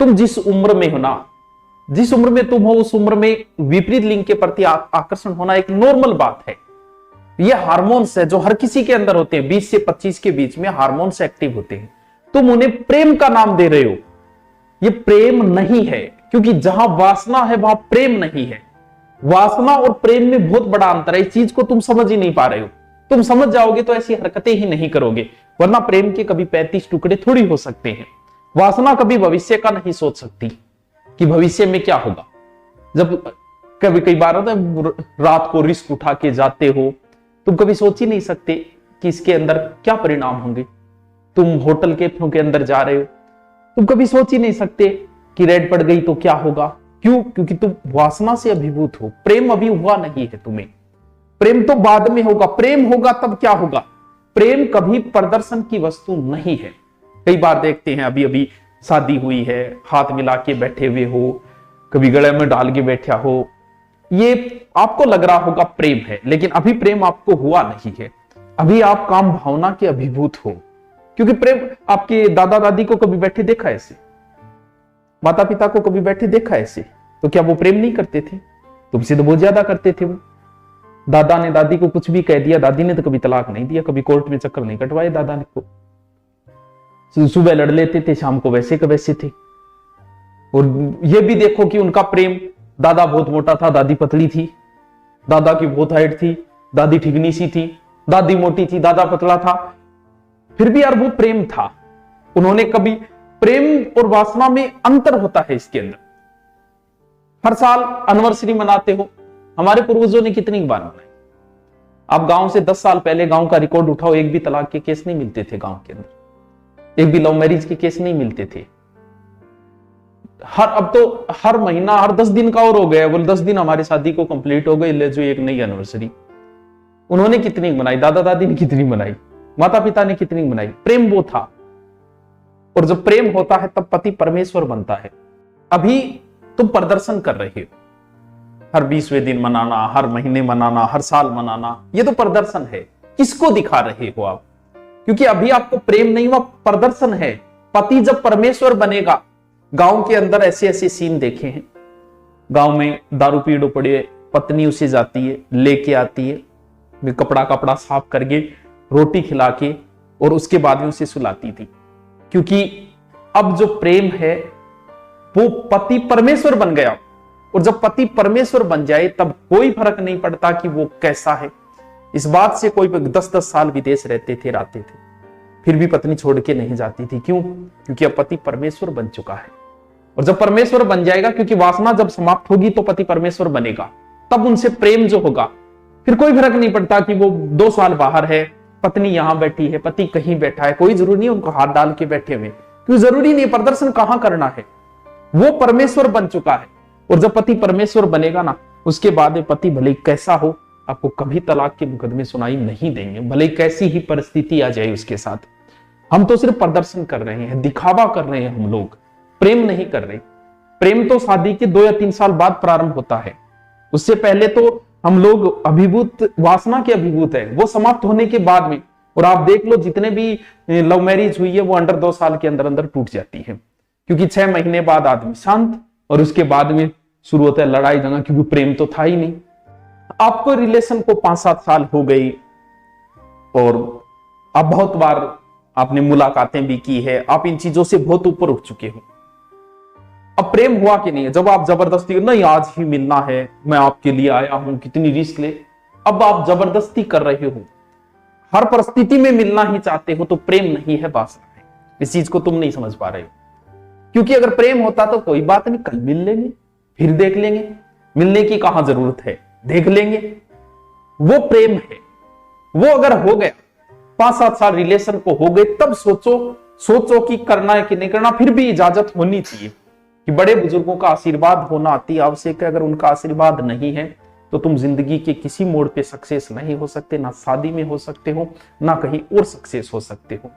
तुम जिस उम्र में हो ना, जिस उम्र में तुम हो उस उम्र में विपरीत लिंग के प्रति आकर्षण होना एक नॉर्मल बात है। ये हार्मोन्स है जो हर किसी के अंदर होते हैं। 20 से 25 के बीच में हार्मोन्स एक्टिव होते हैं। तुम उन्हें प्रेम का नाम दे रहे हो, ये प्रेम नहीं है, क्योंकि जहां वासना है वहां प्रेम नहीं है। वासना और प्रेम में बहुत बड़ा अंतर है। इस चीज को तुम समझ ही नहीं पा रहे हो। तुम समझ जाओगे तो ऐसी हरकतें ही नहीं करोगे, वरना प्रेम के कभी 35 टुकड़े थोड़ी हो सकते हैं। वासना कभी भविष्य का नहीं सोच सकती कि भविष्य में क्या होगा। जब कभी कई बार होता है रात को रिस्क उठा के जाते हो, तुम कभी सोच ही नहीं सकते कि इसके अंदर क्या परिणाम होंगे। तुम होटल के अंदर जा रहे हो, तुम कभी सोच ही नहीं सकते कि रेड पड़ गई तो क्या होगा। क्यों? क्योंकि तुम वासना से अभिभूत हो। प्रेम अभी हुआ नहीं है तुम्हें। प्रेम तो बाद में होगा। प्रेम होगा तब क्या होगा। प्रेम कभी प्रदर्शन की वस्तु नहीं है। कई बार देखते हैं, अभी अभी शादी हुई है, हाथ मिला के बैठे हुए हो, कभी गले में डाल के बैठा हो, ये आपको लग रहा होगा प्रेम है, लेकिन अभी प्रेम आपको हुआ नहीं है। अभी आप काम भावना के अभिभूत हो। क्योंकि प्रेम, आपके दादा दादी को कभी बैठे देखा ऐसे, माता पिता को कभी बैठे देखा ऐसे, तो क्या वो प्रेम नहीं करते थे? तुमसे तो बहुत ज्यादा करते थे वो। दादा ने दादी को कुछ भी कह दिया, दादी ने तो कभी तलाक नहीं दिया, कभी कोर्ट में चक्कर नहीं कटवाए दादा ने को। सुबह लड़ लेते थे, शाम को वैसे के वैसे थे। और ये भी देखो कि उनका प्रेम, दादा बहुत मोटा था, दादी पतली थी, दादा की बहुत हाइट थी, दादी ठिगनी सी थी, दादी मोटी थी, दादा पतला था, फिर भी यार वो प्रेम था। उन्होंने कभी, प्रेम और वासना में अंतर होता है इसके अंदर। हर साल एनिवर्सरी मनाते हो, हमारे पूर्वजों ने कितनी बार मनाई। आप गांव से 10 साल पहले गांव का रिकॉर्ड उठाओ, एक भी तलाक के केस नहीं मिलते थे गांव के अंदर, एक भी लव मैरिज के केस नहीं मिलते थे। अब तो हर महीना, हर 10 दिन का और हो गया, बोल 10 दिन हमारी शादी को कंप्लीट हो गई, ले जो एक नई एनिवर्सरी। उन्होंने कितनी मनाई, दादा दादी ने कितनी मनाई, माता पिता ने कितनी मनाई। प्रेम वो था। और जब प्रेम होता है तब पति परमेश्वर बनता है। अभी तुम प्रदर्शन कर रहे हो, हर 20वें दिन मनाना, हर महीने मनाना, हर साल मनाना, ये तो प्रदर्शन है। किसको दिखा रहे हो आप? क्योंकि अभी आपको प्रेम नहीं हुआ, प्रदर्शन है। पति जब परमेश्वर बनेगा, गांव के अंदर ऐसे ऐसे सीन देखे हैं। गांव में दारू पीड़ो पड़े, पत्नी उसे जाती है, लेके आती है, कपड़ा साफ करके, रोटी खिला के, और उसके बाद में उसे सुलाती थी। क्योंकि अब जो प्रेम है वो पति परमेश्वर बन गया। और जब पति परमेश्वर बन जाए तब कोई फर्क नहीं पड़ता कि वो कैसा है। इस बात से कोई 10-10 साल विदेश रहते थे, रहते थे, फिर भी पत्नी छोड़ के नहीं जाती थी। क्यों? क्योंकि अब पति परमेश्वर बन चुका है। और जब परमेश्वर बन जाएगा, क्योंकि वासना जब समाप्त होगी तो पति परमेश्वर बनेगा, तब उनसे प्रेम जो होगा, फिर कोई फर्क नहीं पड़ता कि वो 2 साल बाहर है, पत्नी यहां बैठी है, पति कहीं बैठा है, कोई जरूरी नहीं उनको हाथ डाल के बैठे हुए, क्यों जरूरी नहीं प्रदर्शन कहां करना है, वो परमेश्वर बन चुका है। और जब पति परमेश्वर बनेगा ना, उसके बाद पति भले कैसा हो, आपको कभी तलाक के मुकदमे सुनाई नहीं देंगे, भले कैसी ही परिस्थिति आ जाए उसके साथ। हम तो सिर्फ प्रदर्शन कर रहे हैं, दिखावा कर रहे हैं, हम लोग प्रेम नहीं कर रहे। प्रेम तो शादी के 2 या 3 साल बाद प्रारंभ होता है। उससे पहले तो हम लोग अभिभूत, वासना के अभिभूत है, वो समाप्त होने के बाद में। और आप देख लो जितने भी लव मैरिज हुई है वो अंडर 2 साल के अंदर अंदर टूट जाती है। क्योंकि 6 महीने बाद आदमी शांत, और उसके बाद में शुरू होता है लड़ाई झगड़ा, क्योंकि प्रेम तो था ही नहीं। आपको रिलेशन को 5-7 साल हो गई, और अब बहुत बार आपने मुलाकातें भी की है, आप इन चीजों से बहुत ऊपर उठ चुके हो। अब प्रेम हुआ कि नहीं है? जब आप जबरदस्ती, नहीं आज ही मिलना है, मैं आपके लिए आया हूं, कितनी रिस्क ले, अब आप जबरदस्ती कर रहे हो, हर परिस्थिति में मिलना ही चाहते हो, तो प्रेम नहीं है, वासना है। इस चीज को तुम नहीं समझ पा रहे हो। क्योंकि अगर प्रेम होता तो कोई बात नहीं, कल मिल लेंगे, फिर देख लेंगे, मिलने की कहां जरूरत है, देख लेंगे, वो प्रेम है। वो अगर हो गया, 5-7 साल रिलेशन को हो गए, तब सोचो कि करना है कि नहीं करना। फिर भी इजाजत होनी चाहिए कि बड़े बुजुर्गों का आशीर्वाद होना अति आवश्यक है। अगर उनका आशीर्वाद नहीं है तो तुम जिंदगी के किसी मोड़ पे सक्सेस नहीं हो सकते, ना शादी में हो सकते हो, ना कहीं और सक्सेस हो सकते हो।